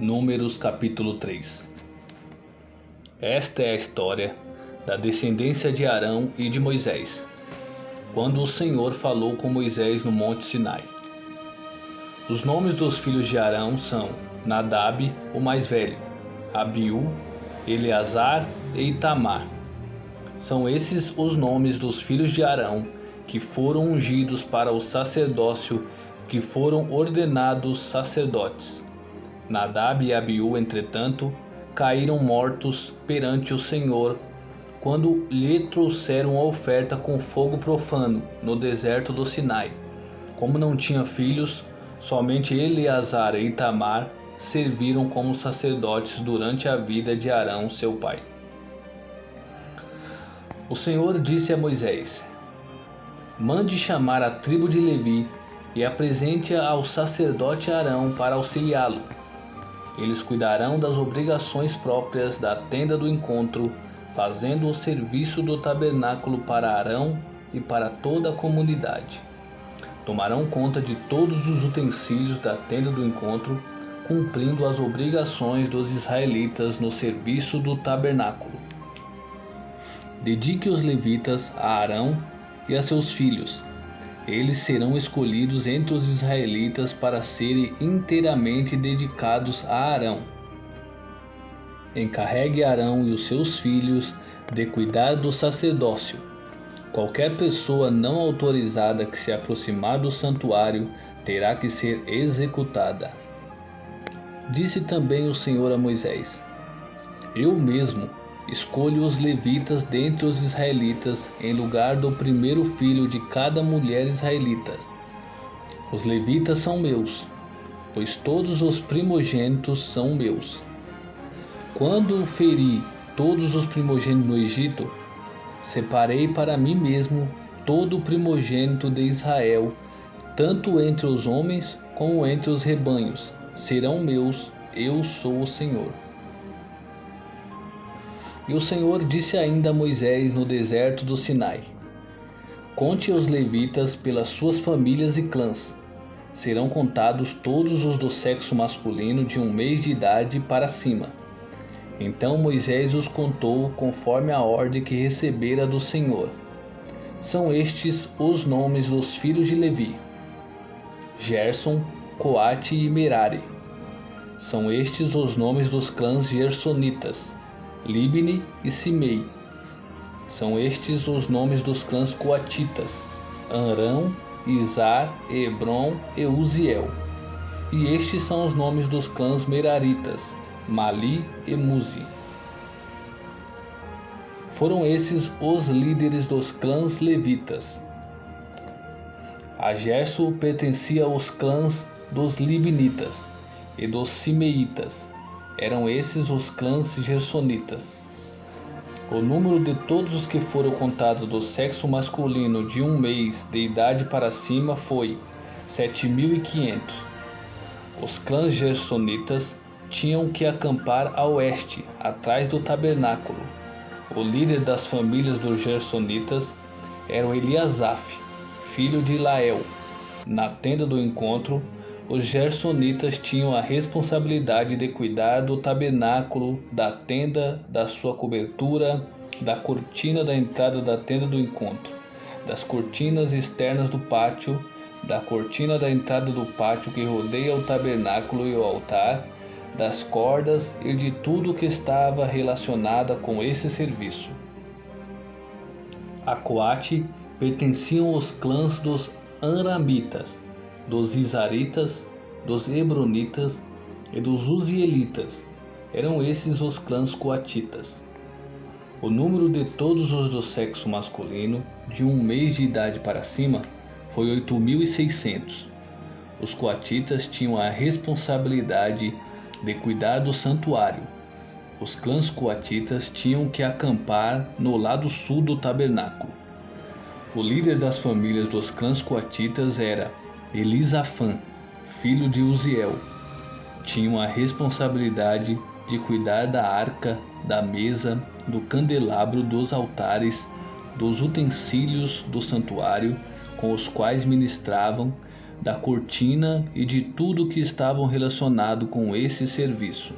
Números capítulo 3. Esta é a história da descendência de Arão e de Moisés, quando o Senhor falou com Moisés no monte Sinai. Os nomes dos filhos de Arão são Nadab, o mais velho, Abiú, Eleazar e Itamar. São esses os nomes dos filhos de Arão que foram ungidos para o sacerdócio, que foram ordenados sacerdotes. Nadab e Abiú, entretanto, caíram mortos perante o Senhor quando lhe trouxeram a oferta com fogo profano no deserto do Sinai. Como não tinha filhos, somente Eleazar e Itamar serviram como sacerdotes durante a vida de Arão, seu pai. O Senhor disse a Moisés: mande chamar a tribo de Levi e apresente-a ao sacerdote Arão para auxiliá-lo. Eles cuidarão das obrigações próprias da tenda do encontro, fazendo o serviço do tabernáculo para Arão e para toda a comunidade. Tomarão conta de todos os utensílios da tenda do encontro, cumprindo as obrigações dos israelitas no serviço do tabernáculo. Dedique os levitas a Arão e a seus filhos. Eles serão escolhidos entre os israelitas para serem inteiramente dedicados a Arão. Encarregue Arão e os seus filhos de cuidar do sacerdócio. Qualquer pessoa não autorizada que se aproximar do santuário terá que ser executada. Disse também o Senhor a Moisés: eu mesmo escolho os levitas dentre os israelitas em lugar do primeiro filho de cada mulher israelita. Os levitas são meus, pois todos os primogênitos são meus. Quando feri todos os primogênitos no Egito, separei para mim mesmo todo o primogênito de Israel, tanto entre os homens como entre os rebanhos. Serão meus, eu sou o Senhor. E o Senhor disse ainda a Moisés no deserto do Sinai: conte os levitas pelas suas famílias e clãs. Serão contados todos os do sexo masculino de 1 mês de idade para cima. Então Moisés os contou conforme a ordem que recebera do Senhor. São estes os nomes dos filhos de Levi: Gerson, Coate e Merari. São estes os nomes dos clãs gersonitas: Libni e Simei. São estes os nomes dos clãs coatitas: Amram, Izar, Hebron e Uziel. E estes são os nomes dos clãs meraritas: Mali e Muzi. Foram esses os líderes dos clãs levitas. A Gerson pertencia aos clãs dos Libnitas e dos Simeitas. Eram esses os clãs gersonitas. O número de todos os que foram contados do sexo masculino de 1 mês de idade para cima foi 7.500. Os clãs gersonitas tinham que acampar a oeste, atrás do tabernáculo. O líder das famílias dos gersonitas era o Eliasaf, filho de Lael. Na tenda do encontro, os gersonitas tinham a responsabilidade de cuidar do tabernáculo, da tenda, da sua cobertura, da cortina da entrada da tenda do encontro, das cortinas externas do pátio, da cortina da entrada do pátio que rodeia o tabernáculo e o altar, das cordas e de tudo que estava relacionado com esse serviço. A Coate pertenciam os clãs dos Amramitas, dos Izaritas, dos Hebronitas e dos Uzielitas. Eram esses os clãs coatitas. O número de todos os do sexo masculino de 1 mês de idade para cima foi 8.600. Os coatitas tinham a responsabilidade de cuidar do santuário. Os clãs coatitas tinham que acampar no lado sul do tabernáculo. O líder das famílias dos clãs coatitas era Elisafã, filho de Uziel. Tinham a responsabilidade de cuidar da arca, da mesa, do candelabro, dos altares, dos utensílios do santuário com os quais ministravam, da cortina e de tudo que estavam relacionado com esse serviço.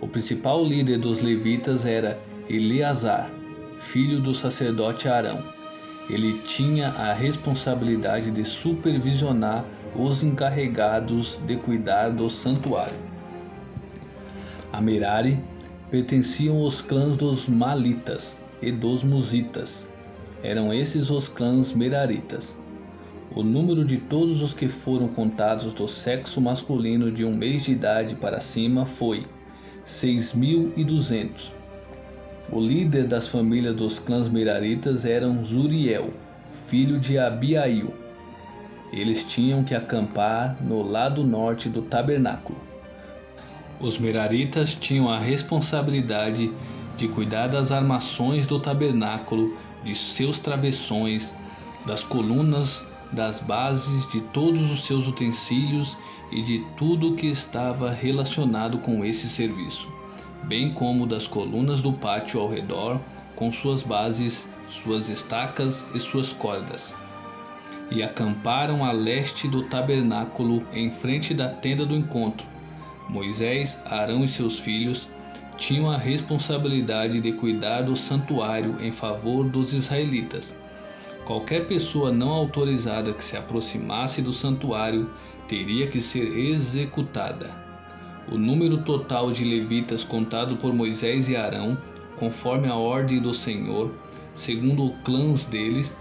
O principal líder dos levitas era Eleazar, filho do sacerdote Arão. Ele tinha a responsabilidade de supervisionar os encarregados de cuidar do santuário. A Merari pertenciam os clãs dos Malitas e dos Musitas. Eram esses os clãs Meraritas. O número de todos os que foram contados do sexo masculino de um mês de idade para cima foi 6.200. O líder das famílias dos clãs Meraritas era Zuriel, filho de Abiail. Eles tinham que acampar no lado norte do tabernáculo. Os Meraritas tinham a responsabilidade de cuidar das armações do tabernáculo, de seus travessões, das colunas, das bases, de todos os seus utensílios e de tudo que estava relacionado com esse serviço, bem como das colunas do pátio ao redor, com suas bases, suas estacas e suas cordas. E acamparam a leste do tabernáculo, em frente da tenda do encontro. Moisés, Arão e seus filhos tinham a responsabilidade de cuidar do santuário em favor dos israelitas. Qualquer pessoa não autorizada que se aproximasse do santuário teria que ser executada. O número total de levitas contado por Moisés e Arão, conforme a ordem do Senhor, segundo os clãs deles,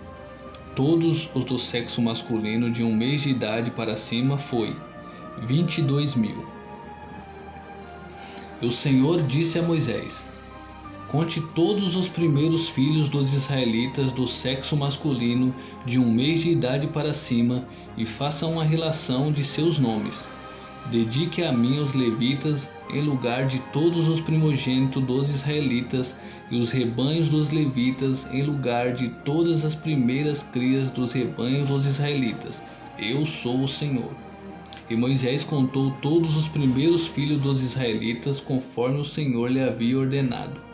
todos os do sexo masculino de um mês de idade para cima, foi 22.000. E o Senhor disse a Moisés: conte todos os primeiros filhos dos israelitas do sexo masculino de um mês de idade para cima e faça uma relação de seus nomes. Dedique a mim os levitas em lugar de todos os primogênitos dos israelitas e os rebanhos dos levitas em lugar de todas as primeiras crias dos rebanhos dos israelitas. Eu sou o Senhor. E Moisés contou todos os primeiros filhos dos israelitas conforme o Senhor lhe havia ordenado.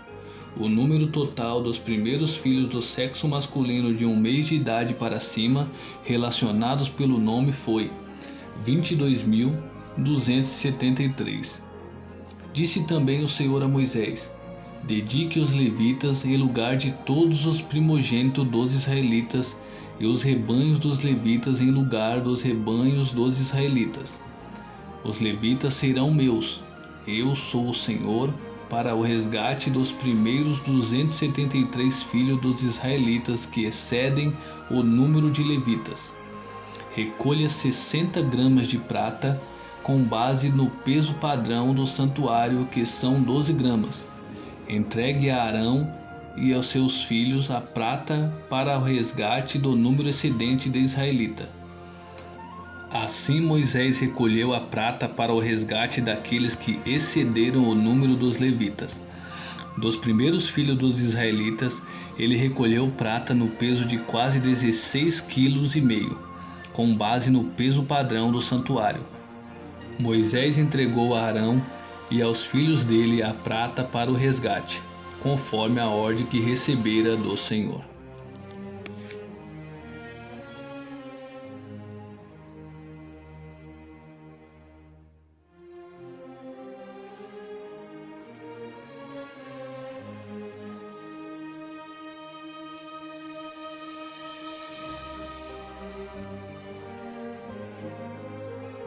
O número total dos primeiros filhos do sexo masculino de um mês de idade para cima, relacionados pelo nome, foi 22.273. Disse também o Senhor a Moisés: dedique os levitas em lugar de todos os primogênitos dos israelitas e os rebanhos dos levitas em lugar dos rebanhos dos israelitas. Os levitas serão meus. Eu sou o Senhor, para o resgate dos primeiros 273 filhos dos israelitas que excedem o número de levitas. Recolha 60 gramas de prata, com base no peso padrão do santuário, que são 12 gramas. Entregue a Arão e aos seus filhos a prata para o resgate do número excedente de israelita. Assim Moisés recolheu a prata para o resgate daqueles que excederam o número dos levitas. Dos primeiros filhos dos israelitas, ele recolheu prata no peso de quase 16,5 kg, com base no peso padrão do santuário. Moisés entregou a Arão e aos filhos dele a prata para o resgate, conforme a ordem que recebera do Senhor.